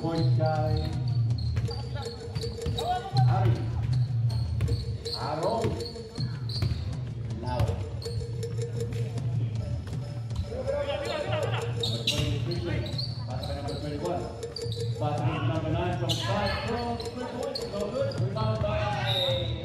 points kay Ari. Aaron Lau. Number 21. Passing number 9 from 5 from 3 points. No good. Rebound by Harry.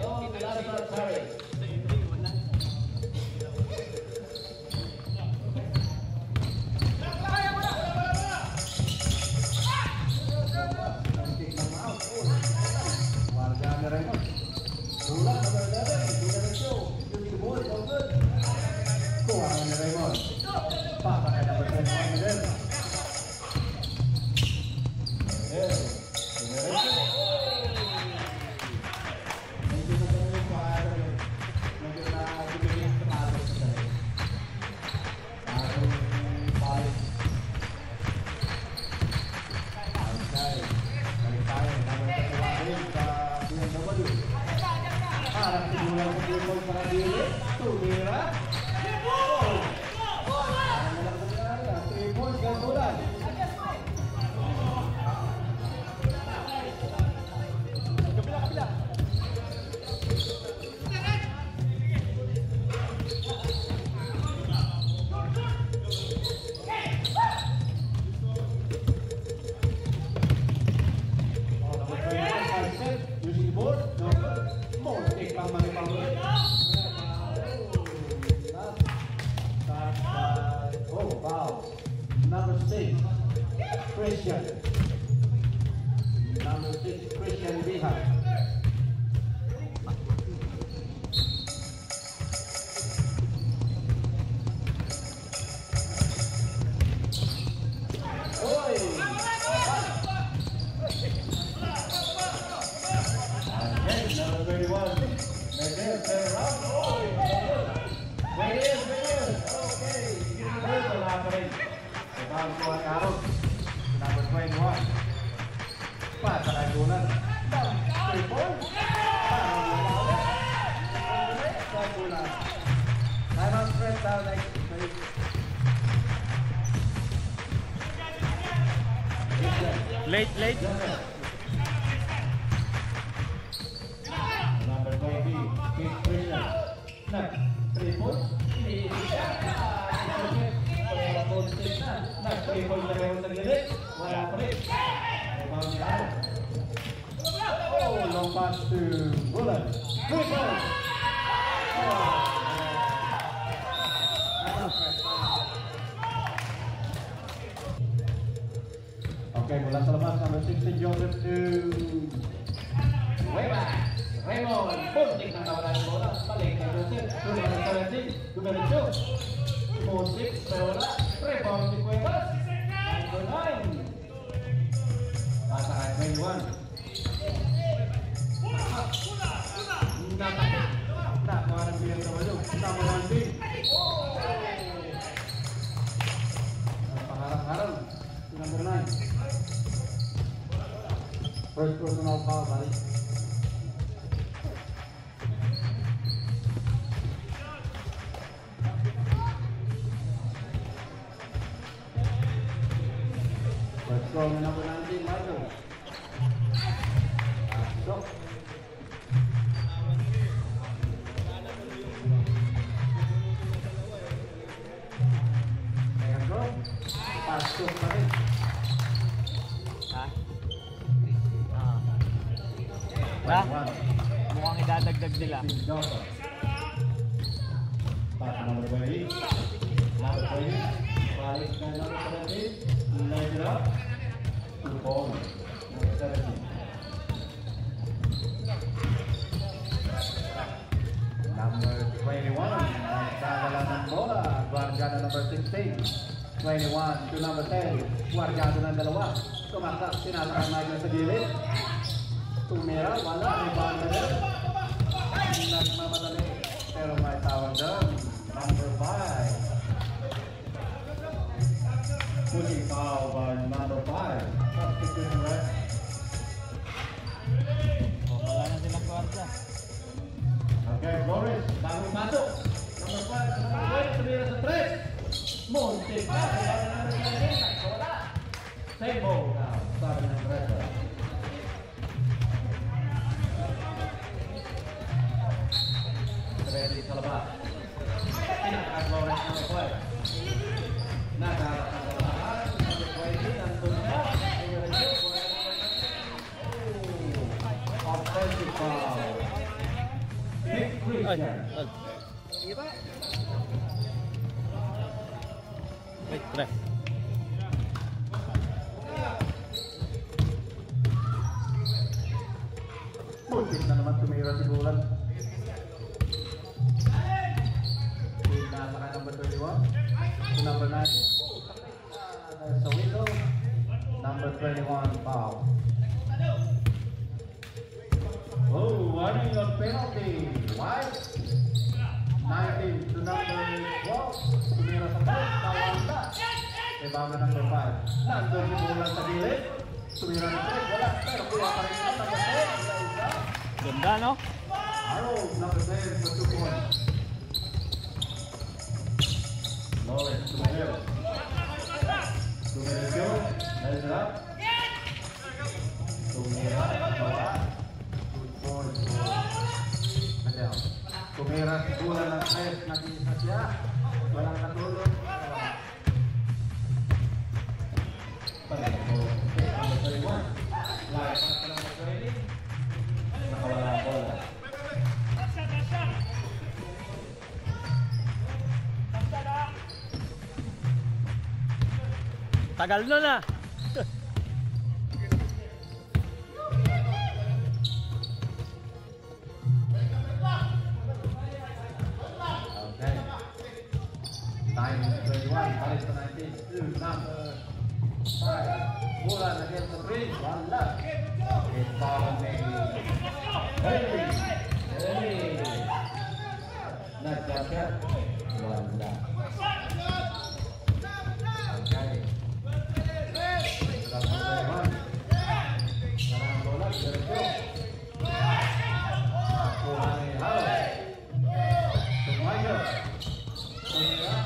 Late. Number 20, Keith Christian. 3 points. 3 points na rin sa gilid. Wala pa rin. Oh, long pass to Bullet. 3 points. Okay, mula sa labas, number 16, Joseph to Wayback. Raymond, puntik ng nawala ng bola. Balik kay Joseph. To number 17, number 2. 4-6, nawala. Rebound si Cuevas. Number 9. Pasa kay 21. Natakit. Nakuha ng bilang sa walo. Number 1 team. Pangarap-harap. Number 9. First personal foul, buddy. Let's go, number 19, Michael. Go. Second throw. Pass to Parin. Mukhang idadagdag nila. Pass number 20. Number 20. Balik na number 17. Light it up. 2 points. Number 17. Number 21. Nagdadala ng bola. Guardiano number 16. 21 to number 10. Guardiano ng dalawa. Tumaktak. Sinasakang Michael sa gilid. Tumira, wala, rebound na rin. Nagmamadali, pero may tawag doon. Number 5. Pushing foul by number 5. Substitution rest. Wala na silang kwarta. Okay, Flores, bagong pasok. Number 5, number 1, tumira sa 3. Monte pa, wala na number 11. Wala. Same ball now, sabi ng 3. Christian. Wait, pre. Muntik na naman tumira si Bulan. Nasa ka number 31 to number 9. Sa window, number 21 foul. Oh, warning on penalty. White. 19 to number 12. Tumira sa post. Nawala. Ibaba number 5. Nandun si Bulan sa gilid. Tumira ng 3. Wala. Pero kuha pa rin sa number 10. Ganda, no? Arrow, number 10 for 2 points. Lawrence, Tumira. Tumira show. Let it up. Tumira. Wala. Good point for Adel. Tumira sigura ng 3. Nag-iisa siya. Walang katulog. Number 31. Live pass ka number 20. Nakawala ang bola. Tagal na na. Okay. Time is 21. Balik sa 19. To number 5. Bulan against the 3. Wala. It's foul maybe. Hey. Nagkaka. Wala. Okay. Number 21. Narang bola. Sergio. Bulan ni House. Tumayo. Tumira.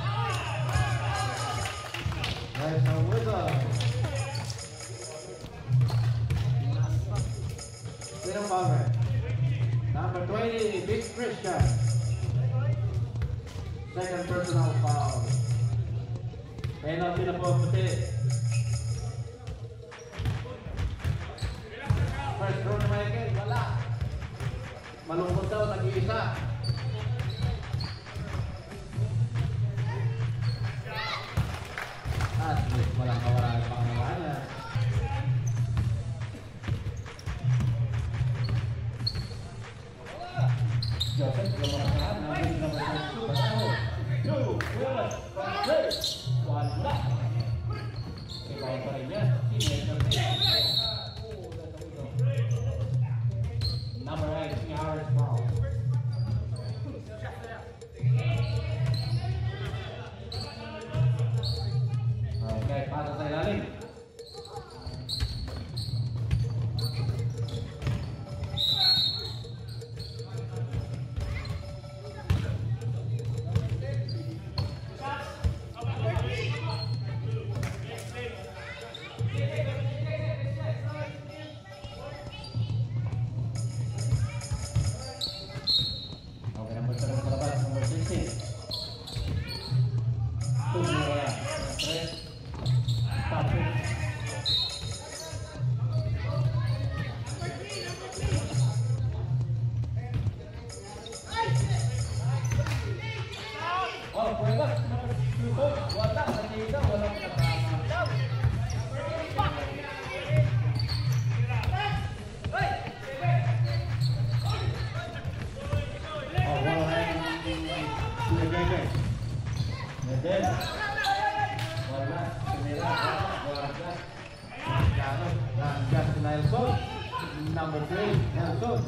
There's a whistle. Little Palmer. Number 20, Big Christian. Second personal foul. Penalty na po puti. First throw na Michael, wala. Malungkot daw, nag-iisa. At least walang kawala ng pangalaan niya. Joseph, lumakahan. Namin number 2. Basaho. 2. Wala. 3. Wala. Ikaw pa rin niya. Number 8, si Harris Brown. Okay, pasa sa ilalim. Okay, number 7 sa labas, number 16. Tumira. 3. Tapos. Oh, pwede. Wala. Nakita. Walang nakama. Oh, wala na yung Medel. Medel. Wala. Tumira. Guarda. Gano. Nandiyan si Nelson. Number 3. Nelson.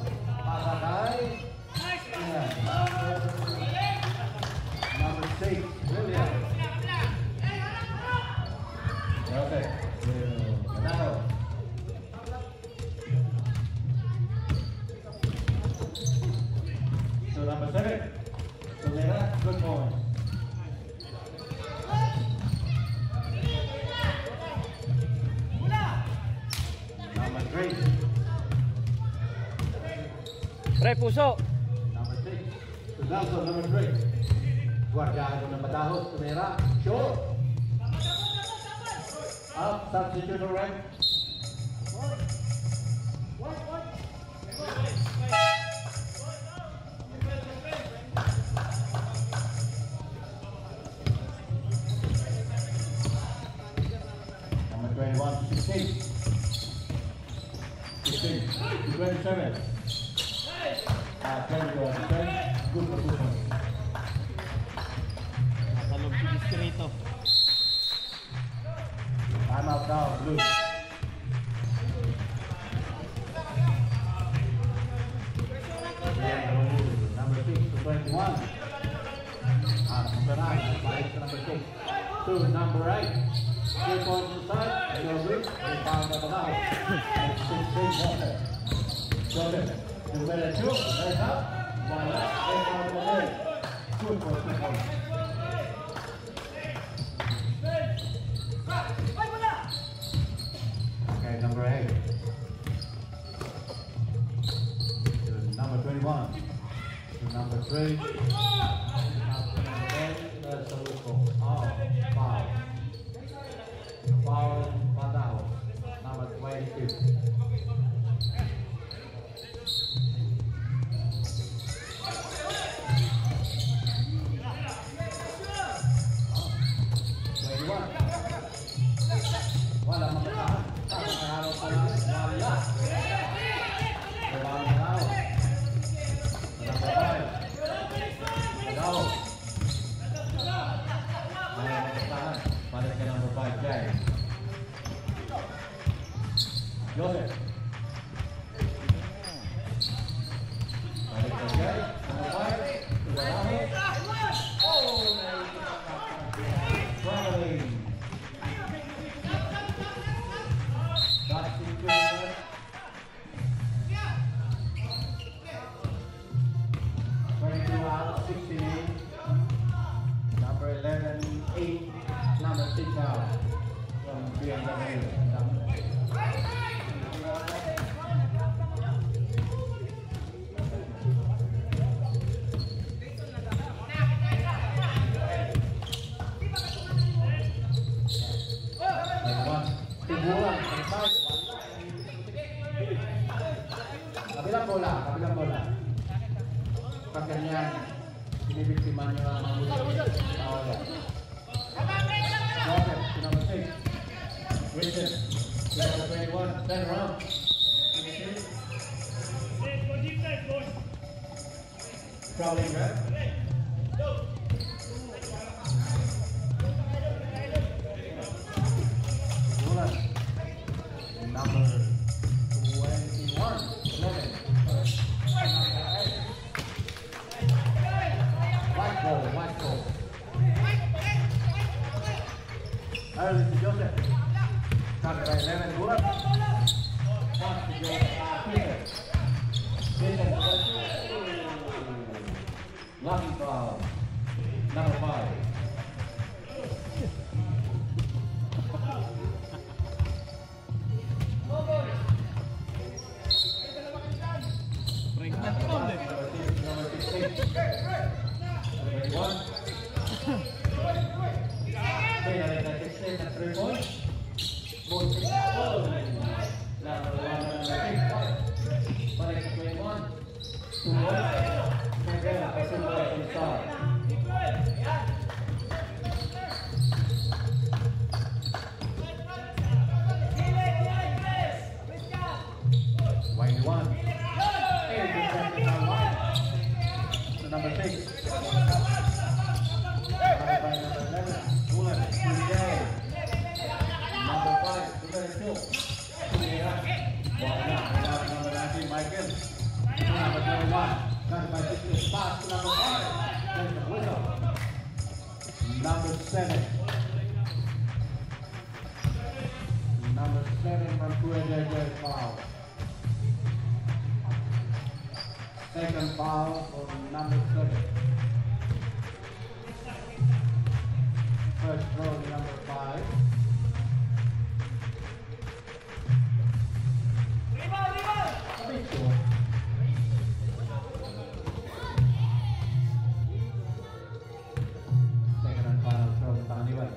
Pasakay. Ayan. Number 6. William. Okay. Manalo. So number 7. Tumira. Good point. Number 3. Pre, puso. Number 6. To Nelson, number 3. Guardiano ng Batahos. Tumira. Sure. Up. Substitute right. 6. 15 to 27. Turn to defense. Good position. Natalog si Discreto. Time out now, Blue. Number 6 to 21. Number 9, 5 to number 6. To number 8. 3 points inside. Joseph, they found at the house. 16 Joseph, number 2, right up. One left, they found the way. Good for 2 points. Okay, number 8. To number 21. To number 3. That's a local. Oh, foul. Foul, Badao. Number 22. Wala makakahan. Nakakaharap pa lang. Wala. Wala makakahan. Number 5. Badao. Wala makakahan. Balik ka number 5, Jay. Joseph. Balik ka, Jay. Number 5. Badao. Oh! Traveling. That's incredible. 22 out, 16. Number 11, 8. Number 6 out from BMW. Kabilang bola. Pag ganyan, binibiktiman nyo ang mga bulit. Nawala. Joseph, to number 6. Richard, to number 21. Turn around. Traveling back. Bola. Number 21. 11. White ball. Early to Joseph. Covered by 11. Good. Pass to Joseph. Peter. Lucky foul. Number 5. Number 16. 21. Number 16 at 3 points. Both 6 points. Number 1. Balik sa 21. 2 points. Again, I see what I can start. Number 6. Number 5, number 2. Number 19, Michael. Number 21. Number 6 pass to number 5. There's the whistle. Number 7. Number 7 from Kuwait foul. Second foul for number 7. First throw to number 5. A bit short. Second and final throw to Taniwan.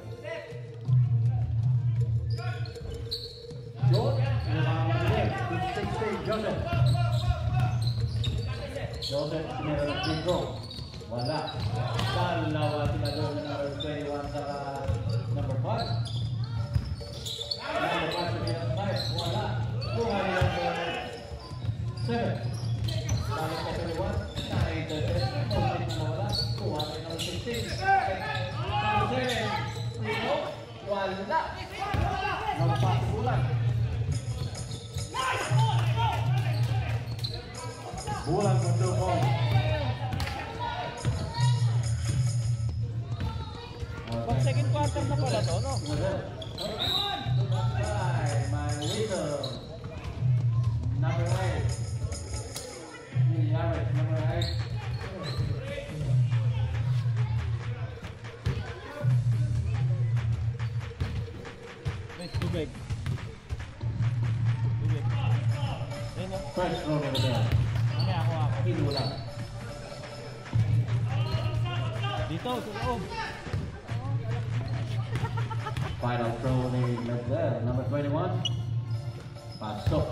Short. Rebound 16. Joseph. Joseph, big throw. Wala. Dalawa sila doon number 21 sa number 5. Number 5 sa Kuha nila number 7. Balik ka 21. Nakita wala. Kuha nila number 16. Number 7. Wala. Nagpasibulan. Bulan for 2 points. Pag second quarter na pala to, no? My winner. Number 8. Yaret, number 8. Wait, tubig. Tubig. Ayun o. First row over there. Mamaya ako. Pinula. Dito, sa loob. Final throw ni left there. Number 21. Pasok.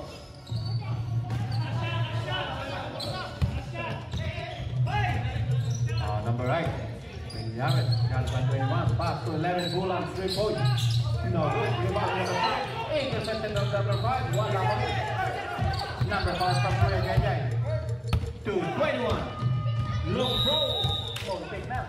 Number 8. Yaret, Calvin 21. Pass to 11. Bulan 3 points. No good. Rebound number 5. Intercepted of number 5. Wala pa rin. Number 5 from Kuya Jay. To 21. Long throw. Oh, take now.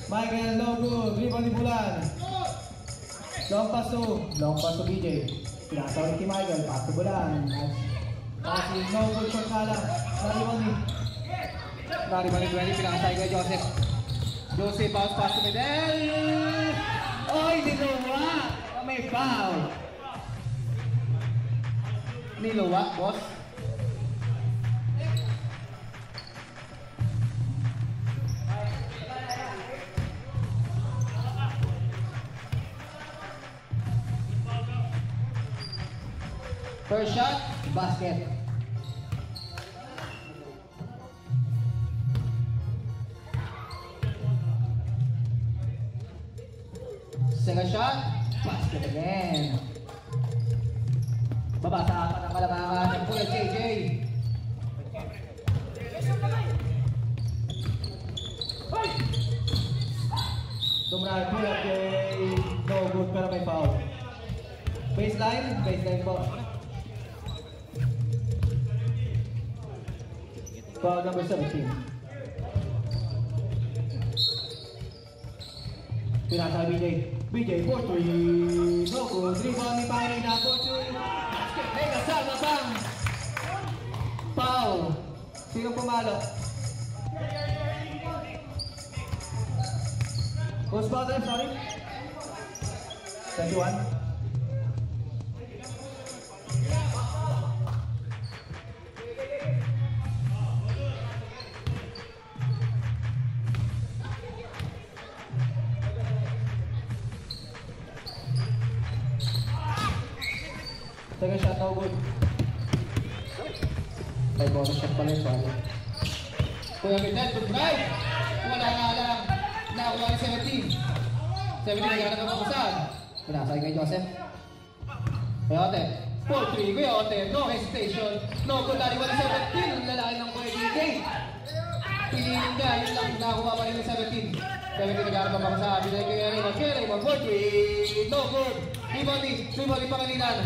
Michael, no good. Rebound ni Bulan. Long pass to BJ. Pinasa ulit kay Michael. Pass to Bulan. Passing, no good shot ka lang. Nariban ni 20. Pinakasay kay Joseph. Joseph bounce pass to Medel. Oy, niluwa! May foul. Niluwa, boss. First shot, basket. Second shot, basket again. Babasa apat ang kalabangan ng Kuya JJ. Tumra Kuya J. No good pero may foul. Baseline po. Foul number 17. Pinasa BJ. BJ for 3. No good. Rebound ni Pangina for 2. Basket. May kasama pang. Foul. Sino pumalo? Who's foul there? Sorry. 21. Second shot, no good. Ay, bonus shot pala yung sorry. Kuya Vidal, good drive! Wala nga lang. Nakakuha ni 17. 17 naghanap ang pakusan. Pinasay kay Joseph. Kuya Ote. 4-3. Kuya Ote. No hesitation. No good. Nariwan ni 17. Ang lalaki ng Kuya DJ. Piliin ka. Yun lang. Nakakuha pa rin ni 17. 17 naghanap ang pakusan. Binay kay Raymond. Kay Raymond. 4-3. No good. Rebound Pangilinan.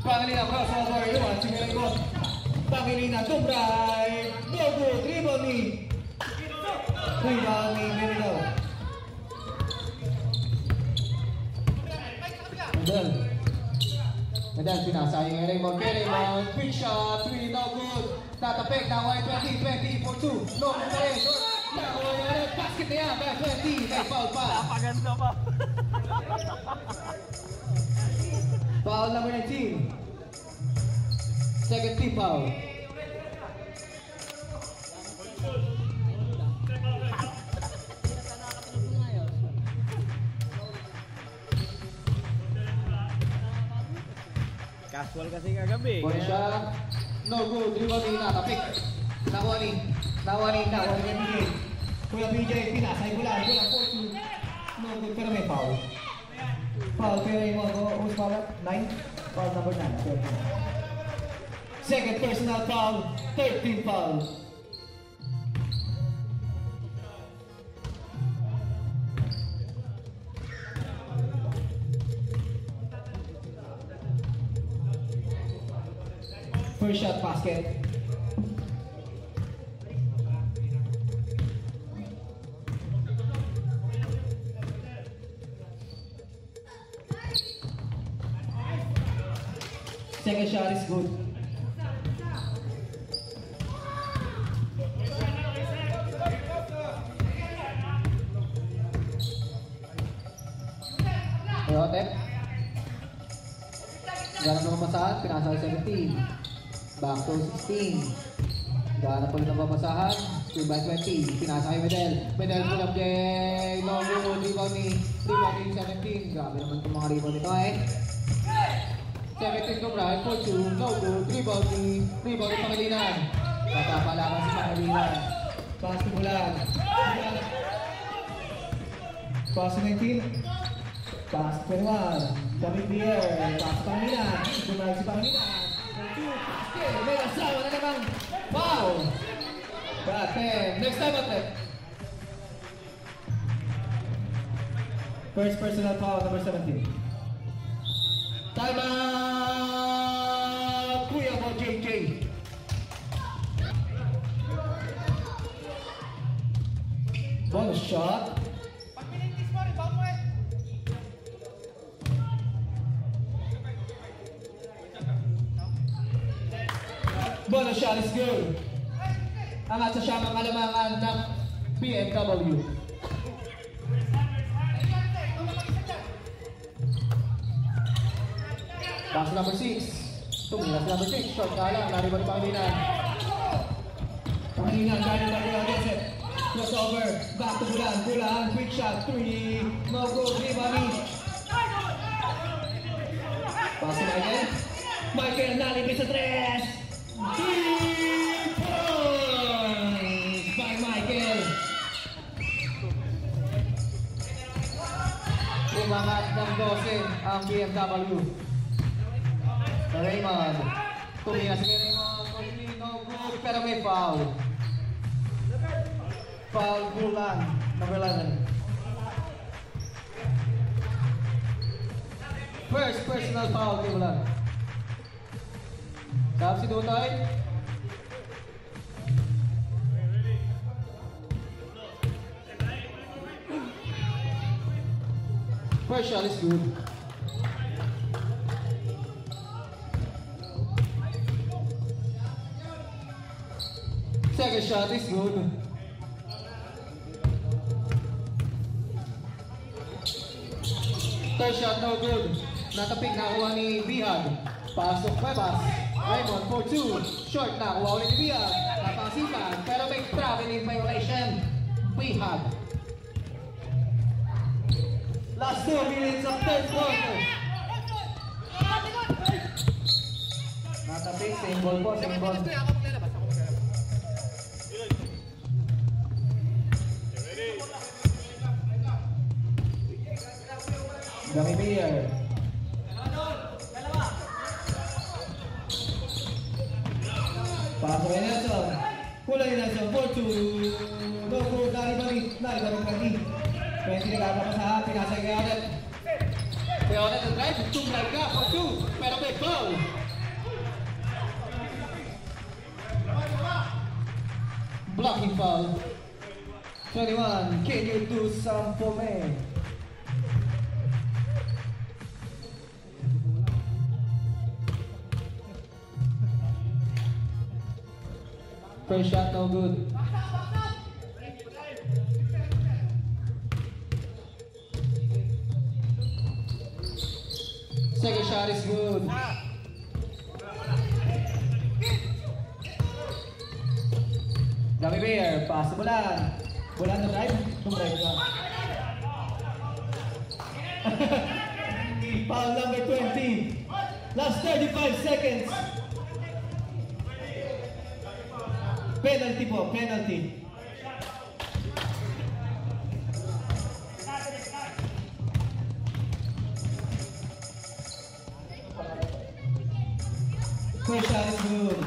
Pangilinan crossover. Iwan. Sige Raymond. Pangilinan. Tumbray. No good. Rebound ni Minilo. Medal, pinasayang kay Raymond. Quick shot, 3, no good. Tatapik, nakuha 20 for 2. No good pa rin. Nakuha yung basket na yan. 20, may foul pa. Napaganda pa. Foul number 19. Second team foul. Casual kasi kagabi. Boy shot. No good. Rebound ni Natapik. Nakuha ni BJ. Kuya BJ, pinasay bulan. 4-2. No good pero may foul. Foul kay Raymond. Who's foul at? 9? Foul number 9. Second personal foul. 13 foul. First shot basket. Second shot is good. Ayotep. Ganap ng pamasahan, pinasa sa 17. Back to 16. Ganap ulit ng pamasahan, 2/20. Pinasa kay Medel. Medel pull up kay Nogo. Rebound ni 17. Grabe naman itong mga rebound nito eh. 17 to Brian for 2. Nogo. Rebound ni Pangilinan. Papapalaban si Pangilinan. Pass to Bulan. Pass to 19. Pass to 21. David Beer. Pass to Pangilinan. Bumalik si Pangilinan. May asawa na namang foul. Bate. Next time at first personal foul number 17. Time out! Kuya mo, JJ. Bonus shot. Bonus shot is good. Angat sa siyang kalamangan ng BMW. Pass number 6. Tumira si number 6. Short ka lang. Nariba ni Pangilinan. Pangilinan. Gano'n na Bulan against it. Crossover. Back to Bulan. Bulan. Quick shot. 3. No good. Rebound. Pass to Michael. Michael nalipis sa 3. 3 points by Michael. Umangat ng 12 ang BMW. Raymond. Tumira si Raymond. No good, pero may foul. Foul Bulan. Number 11. First personal foul kay Bulan. Sabi si Dutoy. First shot is good. Second shot is good. Third shot no good. Natapik na kuha ni Bihag. Pasok Cuevas. Raymond for 2. Short na kuha ulit ni Bihag. Napasipan pero may traveling violation. Bihag. Last 2 minutes of third quarter. Natapik, same ball po, same ball. Gummy Beer. Pasok kay Nelson. Kulay ni Nelson, 4-2. No good, nalibalik lagi. 20 nagkakapasahan, pinasa kay Odet. Kay Odet ang drive, tumlay ka, 4-2. Pero may foul. Blocking foul. 21, can you do some for me? First shot no good. Second shot is good. Gummy Bear, pass to Bulan. Bulan na drive. Tumrive ka. Foul number 20. Last 35 seconds. Penalty po, penalty. First shot is good.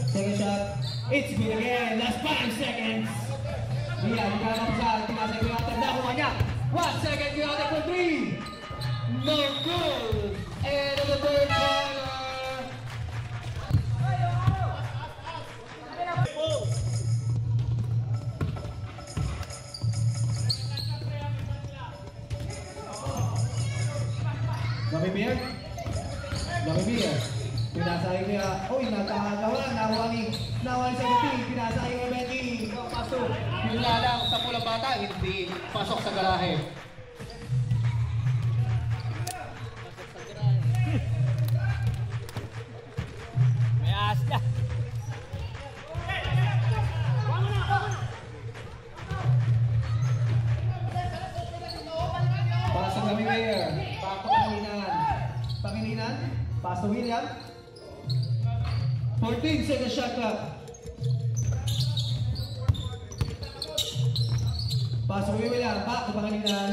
Second shot, it's good again. Last 5 seconds. Iya, dikatakan pinasay ko natin. Nakuha niya. 1 second, kinatay for 3. No good. And in the third corner. Namimir. Pinasay niya. Uy, nagkakagawa. Nakuha ni 17. Pinasay niya Betty. Pasok. Yung lalang sa pulang bata, hindi pasok sa garahe. May ahas na. Pasok kami Mayor. Pangilinan. Pasok William. 14 seconds shot clock. Pasok William. Back to Pangilinan.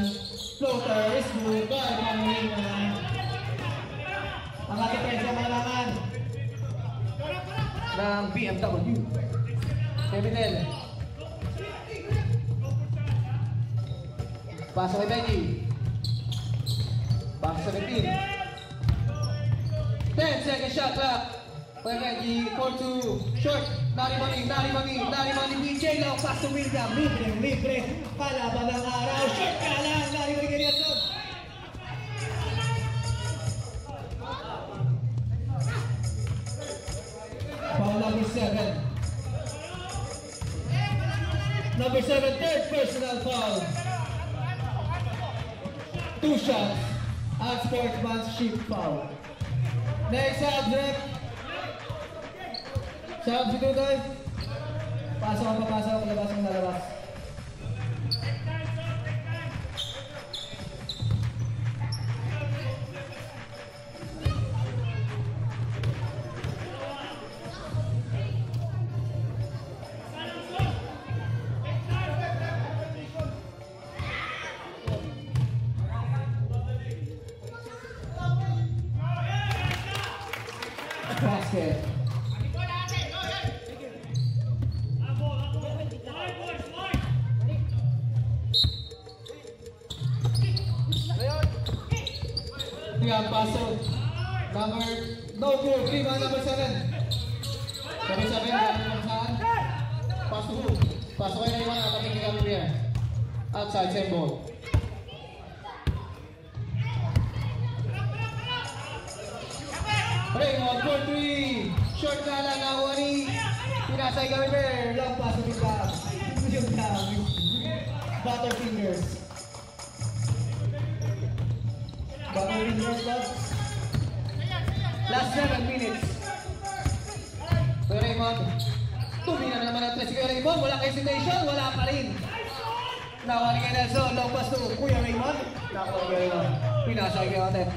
Floater is good by Pangilinan. Ang ating presyo malaman ng BMW. Kevin. Pasok kay Benji. Pasok sa 15. 10 seconds shot clock. Kay Benji, 4-2. Short. Nari Mani, BJ lang. Pass to William. Libre. Kalaban ng araw. Short ka lang. Nari Mani ganyan doon. Foul number 7. Number 7, third personal foul. 2 shots. Unsportsmanship foul. Next subject. Substitute. Pasok ang papasok, labas ang lalabas. Basket. Tiang pasok. Number, no good. Rebound number 7. Number 7, number saan? Pasok. Pasok kayo na iwan at ating kami here. Outside, same ball. Raymond for 3. Short na lang nakuha ni Pinasay Gamiber. Long pass ng iba. Yung dami. Butterfingers. Butterfingers ba? Last 7 minutes. So Raymond. Tumina na naman ang 3 si Raymond. Walang hesitation. Wala pa rin. Nakuha ni Nelson. Long pass to Kuya Raymond. Nakuha ni Raymond. Pinasay Gamiber.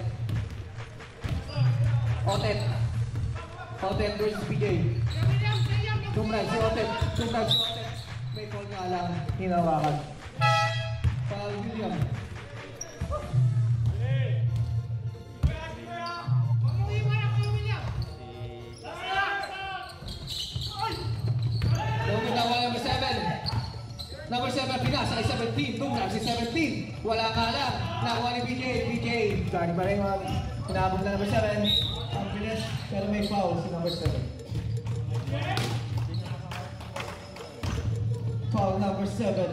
Otet versus PJ. Tumrag si Otet. May call nga lang. Hinawakan. Foul William. Number 7. Number 7 Pinasay 17. Tumrag si 17. Wala nga lang. Nakuha ni PJ. Sorry pa rin mga. Hinabog na number 7. Ang bilis, pero may foul si number 7. Foul number 7.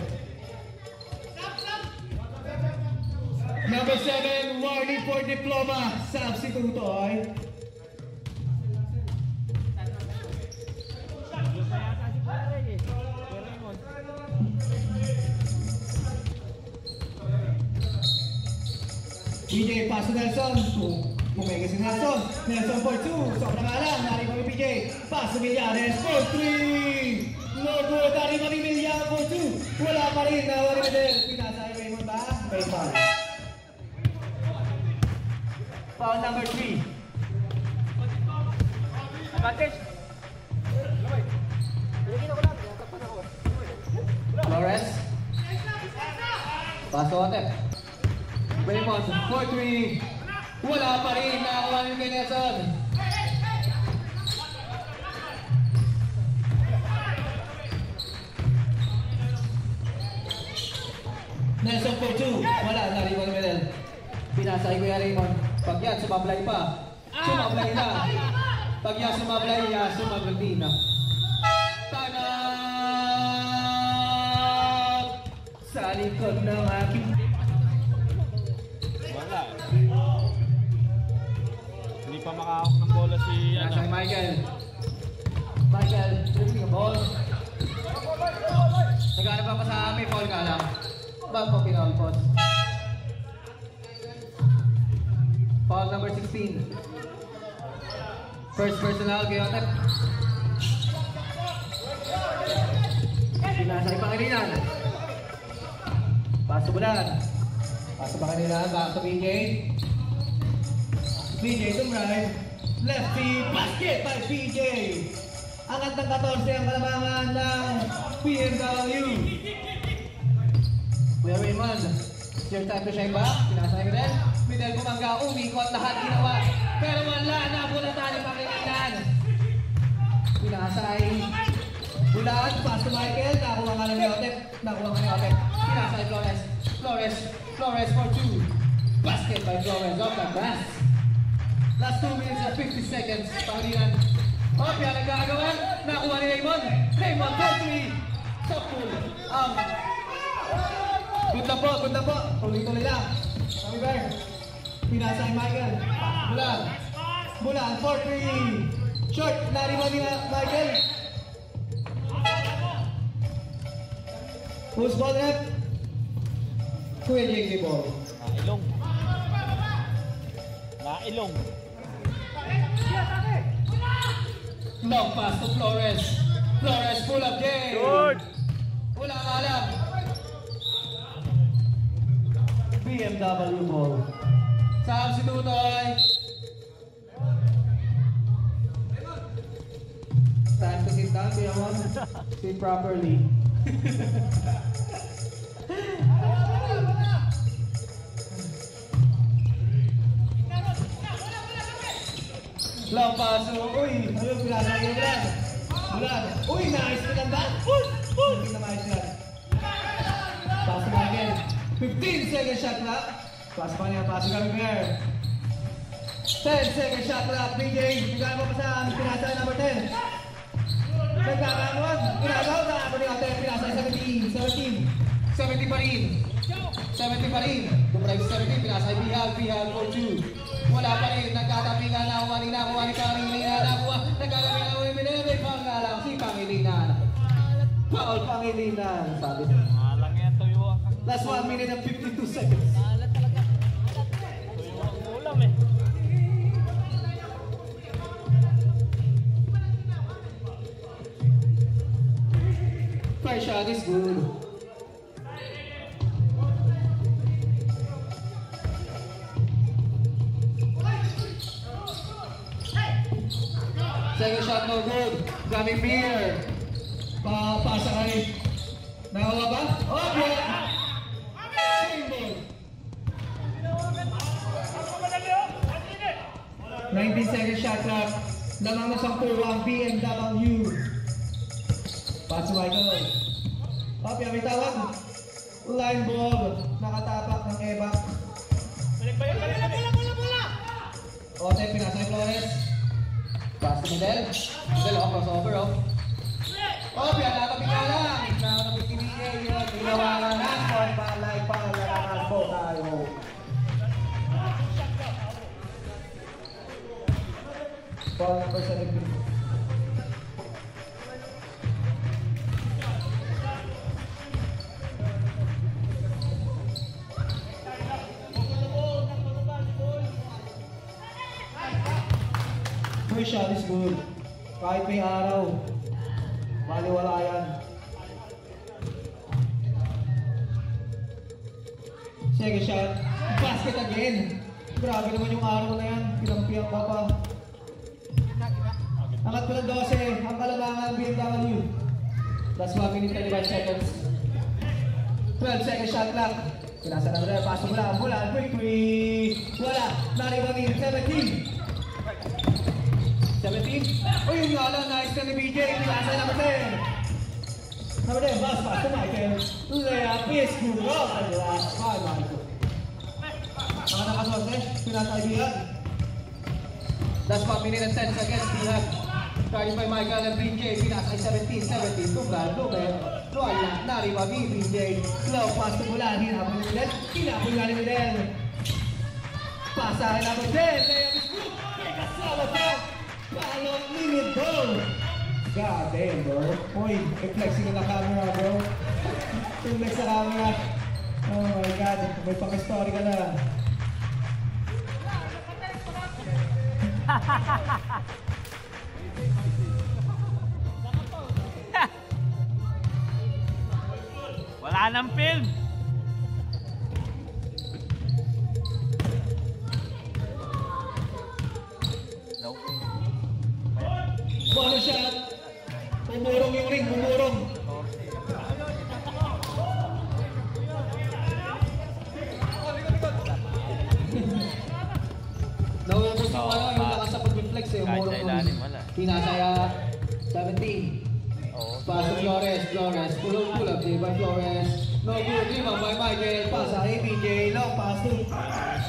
Number 7, warning for diploma. Substituto ay. PJ, pass to Nelson. Bumega si Nelson. Nelson for 2. Sobrang alam. Nari kami PJ. Pass to Villanes for 3. No good. Nari kami Villanes for 2. Wala pa rin. Nawari na din. Pinasay Raymond ba? May foul. Foul number 3. Advantage. Flores. Paso Otep. Raymond, 4-3. Wala pa rin. Nakakuha niyo kay Nelson. Nelson for 2. Wala, nariwan ni Medel. Pinasa kay Kuya Raymond. Pag yan, sumablay pa. Sumablay na. Pag yan sumablay, sumablay na. Time out! Sa likod ng aking... Wala. Hindi pa makahawak ng bola si Nasa kay Michael. Michael, dribbling the ball. Naghanap pa sa may foul ka lang. Ba't mo pinalpos? Foul number 16. First personal kay Otep. Pinasa kay Pangilinan. Paso bulan. Paso Pangilinan, back to BJ. BJ to right. Lefty basket by BJ. Angat ng 14 ang kalamangan ng PNW. Kuya Raymond, it's your time to shine back. Pinasa kay Midel. Midel bumangga, umikot, lahat ginawa. Pero wala na, bulatan ni Pangilinan. Pinasa ay bulan, pass to Michael. Nakuha nga lang ni Otep. Pinasa kay Flores. Flores for 2. Basket by Flores off the glass. Last 2 minutes and 50 seconds. Pangilinan. Opia nagkakagawan. Nakuha ni Raymond. Raymond for 3. Sa pool. Good na po. Tuloy-tuloy lang. Kami Bear. Pinasa kay Michael. Bulan, 4-3. Short, nariwan ni Michael. Who's ball rep? Kuya JJ ball. Nailong. Long pass to Flores. Flores pull up game. Good. Wala ka alam. BMW ball. Saan si Tutoy? Time to sit down, Kuya Mon. Sit properly. Long pass. Uy, ayun, Bulan. Uy, nice. Maganda. Hindi na mais yan. Pass to Michael. 15 second shot clock. Pass pa niya, pass to Bear. 10 second shot clock. BJ, hanggang mo pa sa pinasa number 10. Nagkakaroon. Pinagaw na ako ni Ate. Pinasa 17. 70 pa rin. Dumrive 70. Pinasa ay Bihal for 2. Wala pa rin. Nagkatapingan na nakuha ni Pangilinan. Nagkatapingan na Minere. Pangalang si Pangilinan. Foul Pangilinan. Sabi ko. Malang yan, tuyuan ka. Last 1 minute and 52 seconds. Malat talaga. Tuyuan ang ulam eh. First shot is good. Second shot no good. Gummy beer. Pasa kay. Nakawa ba? Oh, yeah. Same ball. 19 second shot clock. Lamang na 10 ang BMW. Pass to Michael. Opia, may tawag. Line ball. Nakatapak ng Eva. Ote, pinasa kay Flores. Pass to Midel. Midel, crossover, Opia, nakapit ka lang. Nakapit ni BJ. Tinawagan na. Palay, palarangan po tayo. Ball number 17. First shot is good. Kahit may araw, baliwala yan. Second shot, basket again. Grabe naman yung araw na yan. Pinampiyak pa pa. Angat pa ng 12, ang kalamangan BMW. That's 1 minute 25 seconds. 12 second shot clock. Pinasa na rin, pasok mula, quick, wala, naribangin, 17. 17. Oh, yun nga lang, nice ka ni BJ, pinasa na rin. Number 10, pass to Michael. Layup is good. Oh, last 5, Michael. Mga nakaswerte, pinasa kaibigan. Last 5 minutes and 10 seconds, Bihag. Trying by Michael and BJ, pinasa ay 17, Tunggal, Royal, naribangin, BJ. Slow pass to mula, hinapon ni Midel. Hinapon nga ni Midel. Pasa rin number 10, layup is good. Kasama pa. Palong minute, bro. God damn, bro. Uy, flexing na camera, bro. Flex sa camera. Oh my God, may pang-story ka na. Wala nang film. Nope. Bono shot. Bumurong yung ring, bumurong. Naubos yung yung lakas sa pag-reflex eh. Kahit sa ilalim, wala. Pinasaya 17. Oo. Pass to Flores, pull up, by Flores. No good, rebound by Michael. Pass sa ABJ, long pass to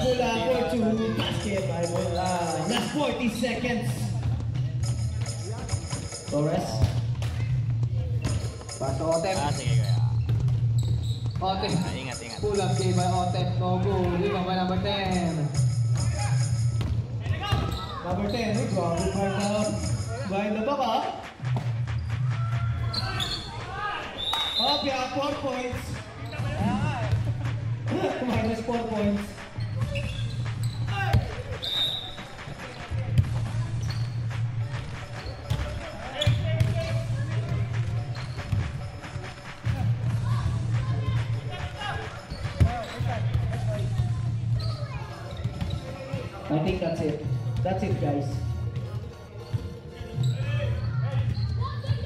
Mula for 2. Basket by Mula. Last 40 seconds. Flores. Pass to Otep. Sige kaya. Otep. Ingat. Pull up, by Otep. No good, rebound by number 10. Number 10, grabe pa na. Bahay na ba ka? Oh, yeah, 4 points. Minus 4 points. I think that's it. That's it, guys.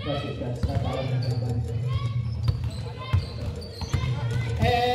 That's it, guys. And